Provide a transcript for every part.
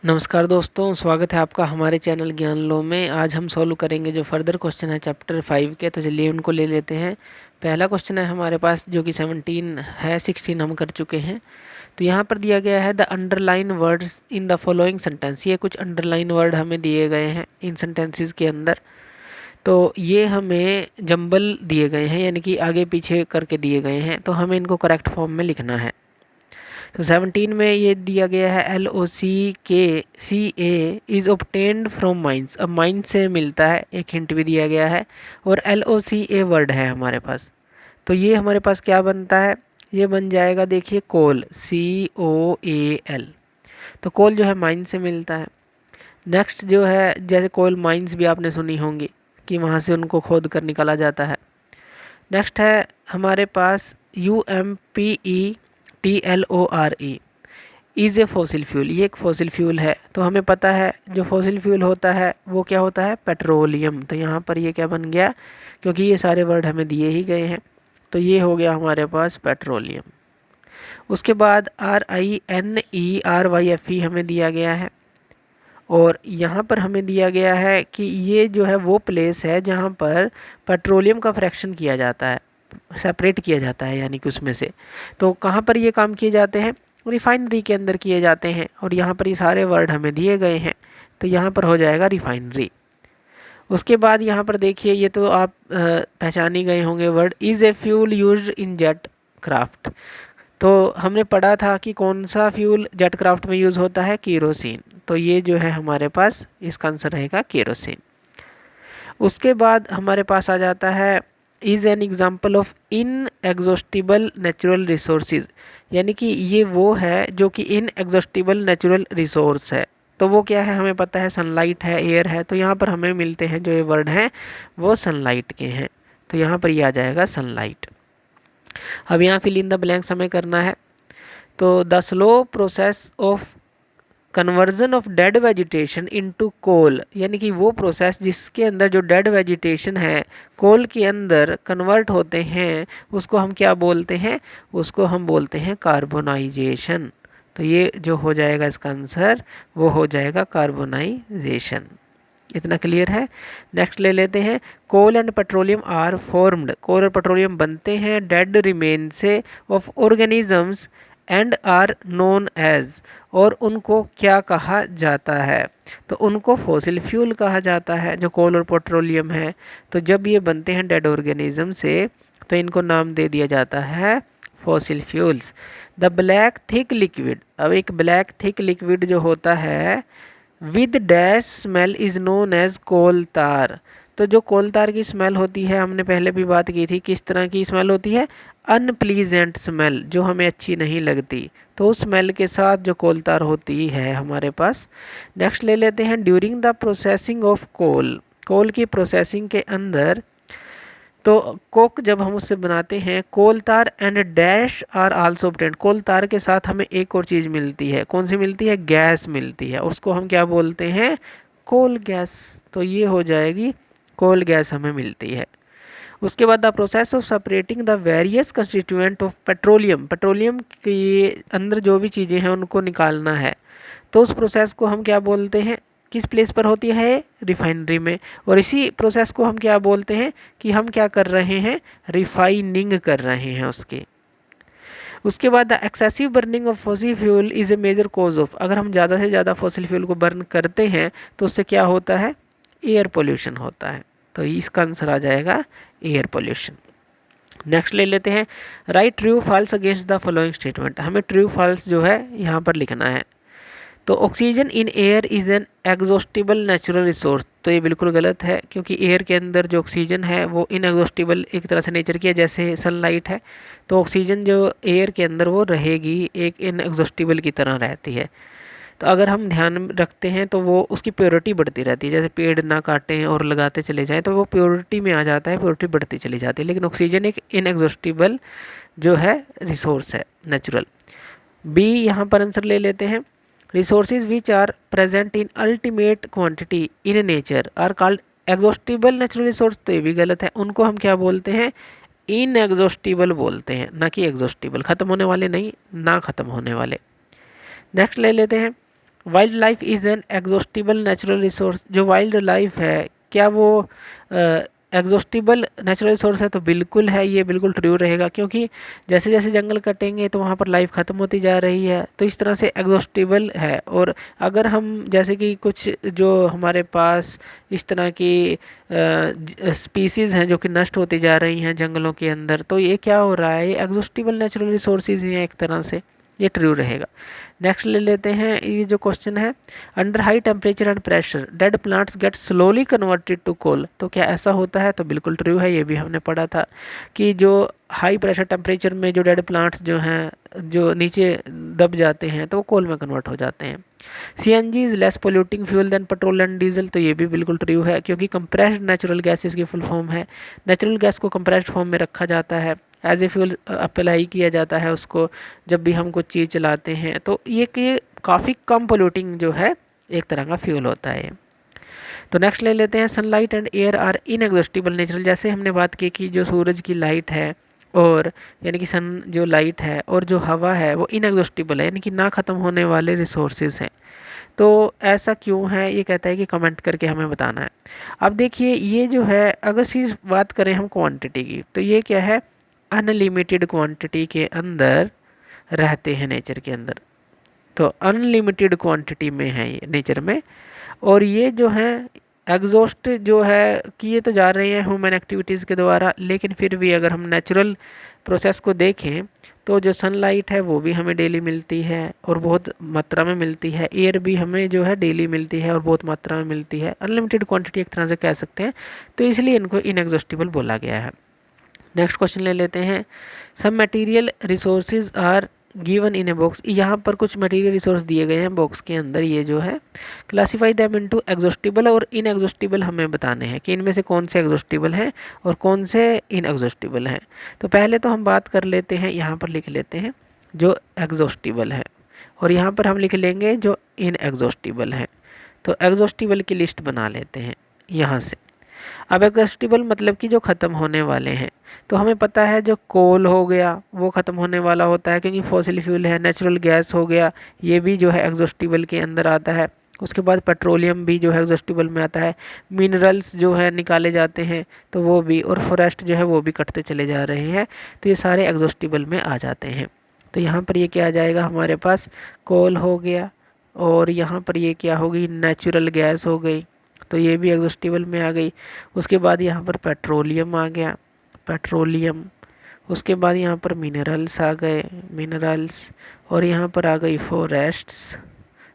नमस्कार दोस्तों, स्वागत है आपका हमारे चैनल ज्ञान लो में। आज हम सॉल्व करेंगे जो फर्दर क्वेश्चन है चैप्टर 5 के। तो चलिए उनको ले लेते हैं। पहला क्वेश्चन है हमारे पास जो कि 17 है, 16 हम कर चुके हैं। तो यहाँ पर दिया गया है the underline words in the following sentence. ये कुछ अंडरलाइन वर्ड हमें दिए गए हैं इन सेंटेंसेस के अंदर। तो ये हमें जंबल दिए गए हैं, यानी कि आगे पीछे करके दिए गए हैं। तो हमें इनको करेक्ट फॉर्म में लिखना है। तो 17 में ये दिया गया है LOCKCA is obtained from mines. अब माइंस से मिलता है, एक हिंट भी दिया गया है। और LOCA वर्ड है हमारे पास। तो ये हमारे पास क्या बनता है, ये बन जाएगा, देखिए, कोल, COAL। तो कोल जो है माइन से मिलता है। नेक्स्ट जो है, जैसे कोल माइंस भी आपने सुनी होंगी कि वहाँ से उनको खोद कर निकाला जाता है। नेक्स्ट है हमारे पास UMPETLORE is a fossil fuel. ये एक फॉसिल फ्यूल है। तो हमें पता है जो फॉसिल फ्यूल होता है वो क्या होता है, पेट्रोलियम। तो यहाँ पर ये क्या बन गया, क्योंकि ये सारे वर्ड हमें दिए ही गए हैं, तो ये हो गया हमारे पास पेट्रोलियम। उसके बाद RINERYFE हमें दिया गया है। और यहाँ पर हमें दिया गया है कि ये जो है वो प्लेस है जहाँ पर पेट्रोलियम का फ्रैक्शन किया जाता है, सेपरेट किया जाता है, यानी कि उसमें से। तो कहाँ पर ये काम किए जाते हैं, रिफाइनरी के अंदर किए जाते हैं। और यहाँ पर ये सारे वर्ड हमें दिए गए हैं, तो यहाँ पर हो जाएगा रिफाइनरी। उसके बाद यहाँ पर देखिए, ये तो आप पहचान ही गए होंगे word, is a fuel used in jet craft. तो हमने पढ़ा था कि कौन सा फ्यूल जेट क्राफ्ट में यूज़ होता है, केरोसिन। तो ये जो है हमारे पास इसका आंसर रहेगा केरोसिन। उसके बाद हमारे पास आ जाता है is an example of in exhaustible natural resources. यानी कि ये वो है जो कि इन एग्जॉस्टिबल नेचुरल रिसोर्स है। तो वो क्या है, हमें पता है सनलाइट है, एयर है। तो यहाँ पर हमें मिलते हैं जो ये वर्ड हैं वो सनलाइट के हैं। तो यहाँ पर ये आ जाएगा सनलाइट। अब यहाँ फिल इन द ब्लैंक्स हमें करना है। तो the slow process of conversion of dead vegetation into coal, यानी कि वो प्रोसेस जिसके अंदर जो डेड वेजिटेशन है कोल के अंदर कन्वर्ट होते हैं, उसको हम क्या बोलते हैं, उसको हम बोलते हैं कार्बोनाइजेशन। तो ये जो हो जाएगा इसका आंसर वो हो जाएगा कार्बोनाइजेशन। इतना क्लियर है। नेक्स्ट ले लेते हैं, coal and petroleum are formed. Coal और पेट्रोलियम बनते हैं डेड रिमेन से of organisms and are known as. और उनको क्या कहा जाता है, तो उनको फॉसिल फ्यूल कहा जाता है, जो कोल और पेट्रोलियम है। तो जब ये बनते हैं डेड ऑर्गेनिज्म से तो इनको नाम दे दिया जाता है fossil fuels. The black thick liquid, अब एक ब्लैक थिक लिक्विड जो होता है with dash smell is known as coal tar. तो जो कोल तार की स्मेल होती है, हमने पहले भी बात की थी, किस तरह की स्मेल होती है, अनप्लीजेंट स्मेल, जो हमें अच्छी नहीं लगती। तो उस स्मेल के साथ जो कोल तार होती है हमारे पास। नेक्स्ट ले लेते हैं, during the processing of coal, coal की प्रोसेसिंग के अंदर। तो कोक जब हम उससे बनाते हैं, coal tar and dash are also obtained. Coal tar के साथ हमें एक और चीज़ मिलती है, कौन सी मिलती है, गैस मिलती है। उसको हम क्या बोलते हैं, कोल गैस। तो ये हो जाएगी कोल गैस हमें मिलती है। उसके बाद the process of separating the various constituent of petroleum, petroleum के अंदर जो भी चीज़ें हैं उनको निकालना है। तो उस प्रोसेस को हम क्या बोलते हैं, किस प्लेस पर होती है, रिफाइनरी में। और इसी प्रोसेस को हम क्या बोलते हैं कि हम क्या कर रहे हैं, रिफाइनिंग कर रहे हैं उसके। उसके बाद the excessive burning of fossil fuel is a major cause of, अगर हम ज़्यादा से ज़्यादा फॉसिल फ्यूल को बर्न करते हैं तो उससे क्या होता है, एयर पोल्यूशन होता है। तो इसका आंसर आ जाएगा एयर पोल्यूशन। नेक्स्ट ले लेते हैं, write true false against the following statement. हमें ट्रू फॉल्स जो है यहाँ पर लिखना है। तो oxygen in air is an exhaustible natural resource. तो ये बिल्कुल गलत है, क्योंकि एयर के अंदर जो ऑक्सीजन है वो इनएग्जॉस्टिबल एक तरह से नेचर की है, जैसे सनलाइट है। तो ऑक्सीजन जो एयर के अंदर वो रहेगी, एक इनएग्जॉस्टिबल की तरह रहती है। तो अगर हम ध्यान रखते हैं तो वो उसकी प्योरिटी बढ़ती रहती है, जैसे पेड़ ना काटें और लगाते चले जाएं तो वो प्योरिटी में आ जाता है, प्योरिटी बढ़ती चली जाती है। लेकिन ऑक्सीजन एक इनएग्जॉस्टिबल जो है रिसोर्स है, नेचुरल। बी यहाँ पर आंसर ले लेते हैं, resources which are present in ultimate quantity in nature are called exhaustible natural resource. तो ये भी गलत है, उनको हम क्या बोलते हैं, इनएग्जॉस्टिबल बोलते हैं, ना कि एग्जॉस्टिबल। ख़त्म होने वाले नहीं, ना ख़त्म होने वाले। नेक्स्ट ले लेते हैं, wild life is an exhaustible natural resource, जो वाइल्ड लाइफ है क्या वो एग्जॉस्टिबल नेचुरल रिसोर्स है? तो बिल्कुल है, ये बिल्कुल ट्रू रहेगा, क्योंकि जैसे जैसे जंगल कटेंगे तो वहाँ पर लाइफ ख़त्म होती जा रही है, तो इस तरह से एग्जॉस्टिबल है। और अगर हम जैसे कि कुछ जो हमारे पास इस तरह की स्पीसीज़ हैं जो कि नष्ट होती जा रही हैं जंगलों के अंदर, तो ये क्या हो रहा है, ये एग्जॉस्टिबल नेचुरल रिसोर्सेज हैं एक तरह से, ये ट्रू रहेगा। नेक्स्ट ले लेते हैं, ये जो क्वेश्चन है, under high temperature and pressure dead plants get slowly converted to coal, तो क्या ऐसा होता है? तो बिल्कुल ट्रू है, ये भी हमने पढ़ा था कि जो हाई प्रेशर टेम्परेचर में जो डेड प्लांट्स जो हैं जो नीचे दब जाते हैं तो वो कोल में कन्वर्ट हो जाते हैं। CNG is less polluting fuel then petrol and diesel, तो ये भी बिल्कुल ट्रू है, क्योंकि कंप्रेस्ड नेचुरल गैस इसकी फुल फॉर्म है। नेचुरल गैस को कंप्रेस्ड फॉर्म में रखा जाता है, एज ए फ्यूल अप्लाई किया जाता है उसको जब भी हम कुछ चीज़ चलाते हैं, तो ये काफ़ी कम पोल्यूटिंग जो है एक तरह का फ्यूल होता है। तो नेक्स्ट ले लेते हैं, sunlight and air are inexhaustible natural, जैसे हमने बात की कि जो सूरज की लाइट है और यानी कि सन जो लाइट है और जो हवा है वो इनएग्जॉस्टिबल है, यानी कि ना ख़त्म होने वाले रिसोर्सेज हैं। तो ऐसा क्यों है, ये कहता है कि कमेंट करके हमें बताना है। अब देखिए ये जो है, अगर सिर्फ बात करें हम क्वांटिटी की, तो ये क्या है, अनलिमिटेड क्वांटिटी के अंदर रहते हैं नेचर के अंदर, तो अनलिमिटेड क्वांटिटी में है ये नेचर में। और ये जो है एग्जॉस्ट जो है किए तो जा रहे हैं ह्यूमन एक्टिविटीज़ के द्वारा, लेकिन फिर भी अगर हम नेचुरल प्रोसेस को देखें तो जो सनलाइट है वो भी हमें डेली मिलती है और बहुत मात्रा में मिलती है, एयर भी हमें जो है डेली मिलती है और बहुत मात्रा में मिलती है, अनलिमिटेड क्वांटिटी एक तरह से कह सकते हैं, तो इसलिए इनको इनएग्जॉस्टिबल बोला गया है। नेक्स्ट क्वेश्चन ले लेते हैं, सब material resources are given in a box, यहाँ पर कुछ मटेरियल रिसोर्स दिए गए हैं बॉक्स के अंदर, ये जो है क्लासीफाई दैम इनटू एग्जॉस्टिबल और इनएग्जॉस्टिबल हमें बताने हैं कि इनमें से कौन से एग्जॉस्टिबल हैं और कौन से इनएग्जॉस्टिबल हैं। तो पहले तो हम बात कर लेते हैं, यहाँ पर लिख लेते हैं जो एग्जॉस्टिबल है और यहाँ पर हम लिख लेंगे जो इनएग्जॉस्टिबल है। तो एग्जॉस्टिबल की लिस्ट बना लेते हैं यहाँ से। अब एग्जॉस्टिबल मतलब कि जो ख़त्म होने वाले हैं, तो हमें पता है जो कोल हो गया वो ख़त्म होने वाला होता है क्योंकि फॉसिल फ्यूल है। नेचुरल गैस हो गया, ये भी जो है एग्जॉस्टिबल के अंदर आता है। उसके बाद पेट्रोलियम भी जो है एग्जॉस्टिबल में आता है। मिनरल्स जो है निकाले जाते हैं तो वो भी, और फॉरेस्ट जो है वो भी कटते चले जा रहे हैं, तो ये सारे एग्जॉस्टिबल में आ जाते हैं। तो यहाँ पर ये क्या आ जाएगा हमारे पास, कोल हो गया, और यहाँ पर ये क्या होगी, नेचुरल गैस हो गई, तो ये भी एग्जॉस्टिबल में आ गई। उसके बाद यहाँ पर पेट्रोलियम आ गया, पेट्रोलियम। उसके बाद यहाँ पर मिनरल्स आ गए, मिनरल्स, और यहाँ पर आ गई फॉरेस्ट्स,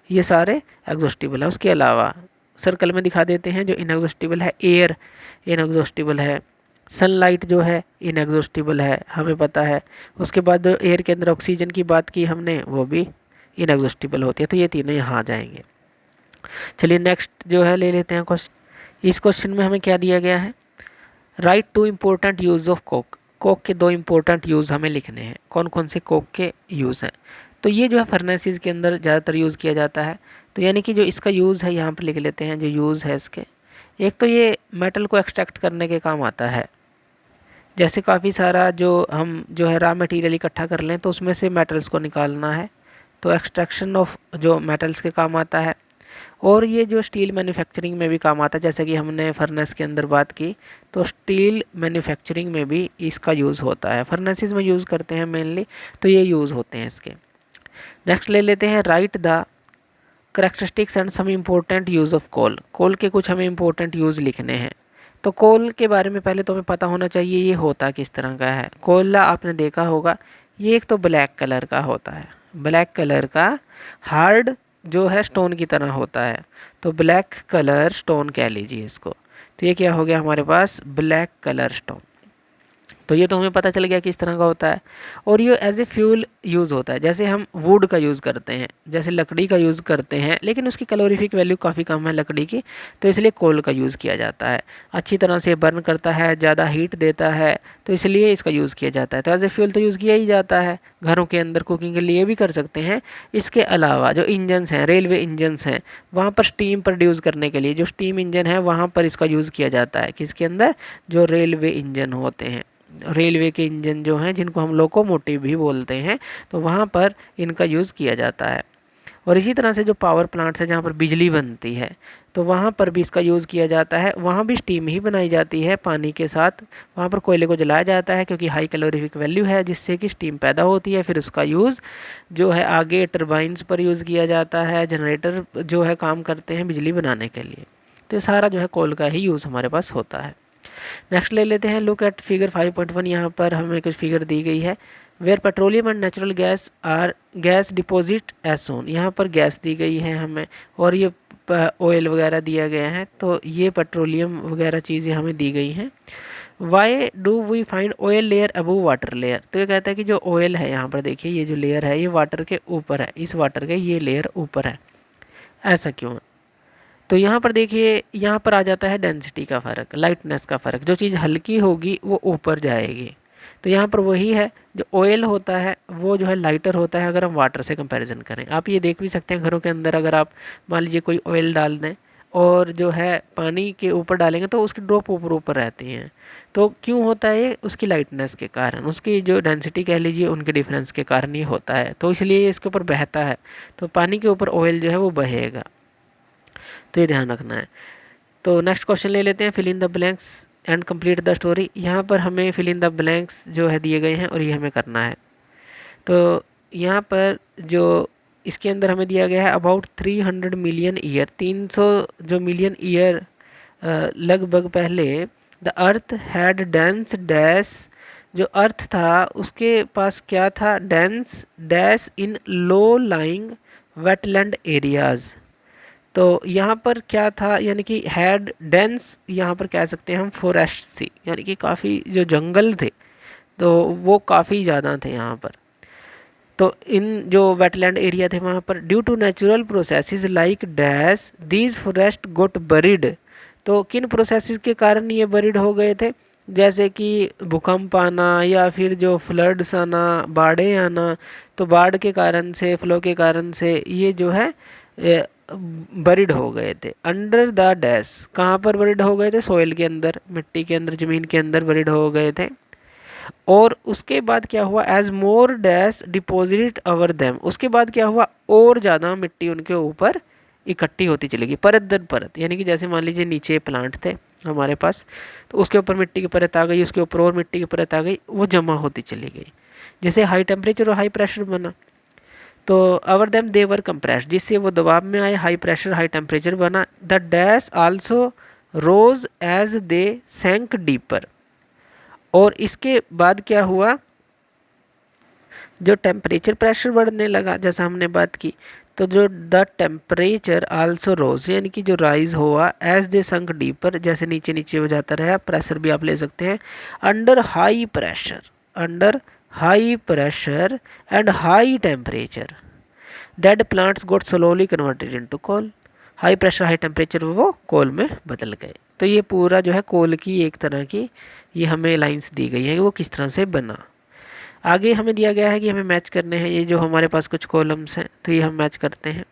ये सारे एग्जॉस्टिबल है। उसके अलावा सर्कल में दिखा देते हैं जो इनएग्जॉस्टिबल है, एयर इनएग्जॉस्टिबल है, सनलाइट जो है इनएग्जॉस्टिबल है हमें पता है। उसके बाद जो एयर के अंदर ऑक्सीजन की बात की हमने वो भी इनएग्जॉस्टिबल होती है, तो ये तीनों यहाँ आ जाएंगे। चलिए नेक्स्ट जो है ले लेते हैं क्वेश्चन। इस क्वेश्चन में हमें क्या दिया गया है, write two important use of coke, coke के दो इम्पोर्टेंट यूज़ हमें लिखने हैं। कौन कौन से कोक के यूज़ हैं? तो ये जो है फर्नेसेस के अंदर ज़्यादातर यूज़ किया जाता है, तो यानी कि जो इसका यूज़ है यहाँ पर लिख लेते हैं जो यूज़ है इसके। एक तो ये मेटल को एक्सट्रैक्ट करने के काम आता है, जैसे काफ़ी सारा जो हम जो है रॉ मटेरियल इकट्ठा कर लें तो उसमें से मेटल्स को निकालना है, तो एक्सट्रैक्शन ऑफ जो मेटल्स के काम आता है। और ये जो स्टील मैन्युफैक्चरिंग में भी काम आता है, जैसे कि हमने फर्नेस के अंदर बात की, तो स्टील मैन्युफैक्चरिंग में भी इसका यूज़ होता है, फर्नेसेस में यूज़ करते हैं मेनली, तो ये यूज़ होते हैं इसके। नेक्स्ट ले लेते हैं, write the characteristics and some important use of coal, coal के कुछ हमें इम्पोर्टेंट यूज़ लिखने हैं। तो कोल के बारे में पहले तो हमें पता होना चाहिए ये होता किस तरह का है। कोयला आपने देखा होगा, ये एक तो ब्लैक कलर का होता है, ब्लैक कलर का हार्ड जो है स्टोन की तरह होता है, तो ब्लैक कलर स्टोन कह लीजिए इसको। तो ये क्या हो गया हमारे पास, ब्लैक कलर स्टोन। तो ये तो हमें पता चल गया किस तरह का होता है। और ये एज ए फ्यूल यूज़ होता है, जैसे हम वुड का यूज़ करते हैं, जैसे लकड़ी का यूज़ करते हैं, लेकिन उसकी कैलोरीफिक वैल्यू काफ़ी कम है लकड़ी की, तो इसलिए कोल का यूज़ किया जाता है। अच्छी तरह से बर्न करता है, ज़्यादा हीट देता है, तो इसलिए इसका यूज़ किया जाता है। तो एज ए फ्यूल तो यूज़ किया ही जाता है, घरों के अंदर कुकिंग के लिए भी कर सकते हैं। इसके अलावा जो इंजन्स हैं, रेलवे इंजन्स हैं, वहाँ पर स्टीम प्रोड्यूस करने के लिए जो स्टीम इंजन है वहाँ पर इसका यूज़ किया जाता है। किसके अंदर, जो रेलवे इंजन होते हैं, रेलवे के इंजन जो हैं जिनको हम लोकोमोटिव भी बोलते हैं, तो वहाँ पर इनका यूज़ किया जाता है। और इसी तरह से जो पावर प्लांट्स है जहाँ पर बिजली बनती है तो वहाँ पर भी इसका यूज़ किया जाता है। वहाँ भी स्टीम ही बनाई जाती है पानी के साथ। वहाँ पर कोयले को जलाया जाता है क्योंकि हाई कैलोरीफिक वैल्यू है, जिससे कि स्टीम पैदा होती है। फिर उसका यूज़ जो है आगे टरबाइंस पर यूज़ किया जाता है, जनरेटर जो है काम करते हैं बिजली बनाने के लिए। तो ये सारा जो है कोल का ही यूज़ हमारे पास होता है। नेक्स्ट ले लेते हैं, लुक एट फिगर 5.1। यहाँ पर हमें कुछ फिगर दी गई है। Where petroleum and natural gas are gas deposit as shown. यहाँ पर गैस दी गई है हमें और ये ऑयल वगैरह दिया गया है। तो ये पेट्रोलियम वगैरह चीज़ें हमें दी गई हैं। Why do we find oil layer above water layer. तो ये कहता है कि जो ऑयल है यहाँ पर देखिए ये जो लेयर है ये वाटर के ऊपर है, इस वाटर के ये लेयर ऊपर है, ऐसा क्यों है? तो यहाँ पर देखिए यहाँ पर आ जाता है डेंसिटी का फ़र्क, लाइटनेस का फ़र्क। जो चीज़ हल्की होगी वो ऊपर जाएगी। तो यहाँ पर वही है, जो ऑयल होता है वो जो है लाइटर होता है अगर हम वाटर से कंपैरिजन करें। आप ये देख भी सकते हैं घरों के अंदर, अगर आप मान लीजिए कोई ऑयल डाल दें और जो है पानी के ऊपर डालेंगे तो उसकी ड्रॉप ऊपर ऊपर रहती हैं। तो क्यों होता है ये? उसकी लाइटनेस के कारण, उसकी जो डेंसिटी कह लीजिए उनके डिफरेंस के कारण ये होता है। तो इसलिए ये इसके ऊपर बहता है, तो पानी के ऊपर ऑयल जो है वो बहेगा। तो ये ध्यान रखना है। तो नेक्स्ट क्वेश्चन ले लेते हैं, fill in the blanks and complete the story. यहाँ पर हमें फिल इन द ब्लैंक्स जो है दिए गए हैं और ये हमें करना है। तो यहाँ पर जो इसके अंदर हमें दिया गया है अबाउट 300 मिलियन ईयर, 300 जो मिलियन ईयर लगभग पहले, the earth had dense dash. जो अर्थ था उसके पास क्या था? Dense dash in low lying wetland areas. तो यहाँ पर क्या था, यानी कि हैड डेंस, यहाँ पर कह सकते हैं हम फॉरेस्ट सी, यानी कि काफ़ी जो जंगल थे तो वो काफ़ी ज़्यादा थे यहाँ पर। तो इन जो वेटलैंड एरिया थे वहाँ पर due to natural processes like dash these forest got buried. तो किन प्रोसेसेस के कारण ये बरीड हो गए थे? जैसे कि भूकंप आना या फिर जो फ्लड्स आना, बाढ़ें आना। तो बाढ़ के कारण से, फ्लो के कारण से ये जो है बरीड हो गए थे। अंडर द डैश, कहाँ पर बरीड हो गए थे? सोइल के अंदर, मिट्टी के अंदर, ज़मीन के अंदर बरीड हो गए थे। और उसके बाद क्या हुआ? एज मोर डैश डिपॉजिट अवर देम। उसके बाद क्या हुआ? और ज़्यादा मिट्टी उनके ऊपर इकट्ठी होती चली गई, परत दर परत। यानी कि जैसे मान लीजिए नीचे प्लांट थे हमारे पास, तो उसके ऊपर मिट्टी की परत आ गई, उसके ऊपर और मिट्टी की परत आ गई, वो जमा होती चली गई, जिससे हाई टेम्परेचर और हाई प्रेशर बना। तो अवर देम दे वर कंप्रेस्ड, जिससे वो दबाव में आए, हाई प्रेशर हाई टेम्परेचर बना। The dash also rose as they sank deeper. और इसके बाद क्या हुआ? जो टेम्परेचर प्रेशर बढ़ने लगा, जैसा हमने बात की, तो जो द टेम्परेचर आल्सो रोज, यानी कि जो राइज हुआ एज दे संक डीपर, जैसे नीचे नीचे हो जाता रहा, प्रेशर भी आप ले सकते हैं, under high pressure, under high pressure and high temperature dead plants got slowly converted into coal. High pressure high temperature वो कोल में बदल गए। तो ये पूरा जो है कोल की एक तरह की ये हमें लाइंस दी गई हैं कि वो किस तरह से बना। आगे हमें दिया गया है कि हमें मैच करने हैं, ये जो हमारे पास कुछ कॉलम्स हैं तो ये हम मैच करते हैं।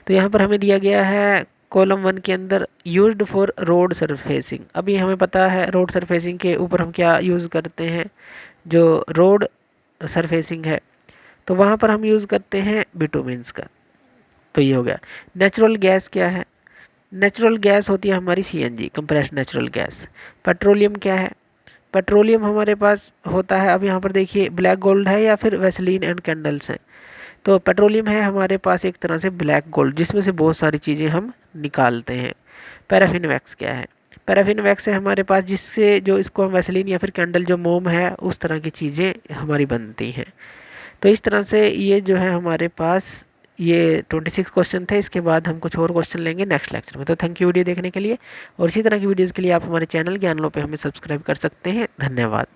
तो यहाँ पर हमें दिया गया है कॉलम 1 के अंदर यूज्ड फॉर रोड सरफेसिंग। अभी हमें पता है रोड सरफेसिंग के ऊपर हम क्या यूज़ करते हैं, जो रोड सरफेसिंग है तो वहाँ पर हम यूज़ करते हैं बिटुमिन्स का। तो ये हो गया। नेचुरल गैस क्या है? नेचुरल गैस होती है हमारी CNG, compressed natural gas. Petroleum क्या है? पेट्रोलियम हमारे पास होता है, अब यहाँ पर देखिए ब्लैक गोल्ड है या फिर वैसलीन एंड कैंडल्स हैं। तो पेट्रोलियम है हमारे पास एक तरह से ब्लैक गोल्ड, जिसमें से बहुत सारी चीज़ें हम निकालते हैं। पैराफिन वैक्स क्या है? पैराफिन वैक्स है हमारे पास, जिससे जो इसको हम वैसलीन या फिर कैंडल जो मोम है उस तरह की चीज़ें हमारी बनती हैं। तो इस तरह से ये जो है हमारे पास ये 26 क्वेश्चन थे। इसके बाद हम कुछ और क्वेश्चन लेंगे नेक्स्ट लेक्चर में। तो थैंक यू वीडियो देखने के लिए, और इसी तरह की वीडियोज़ के लिए आप हमारे चैनल ज्ञान लो पे हमें सब्सक्राइब कर सकते हैं। धन्यवाद।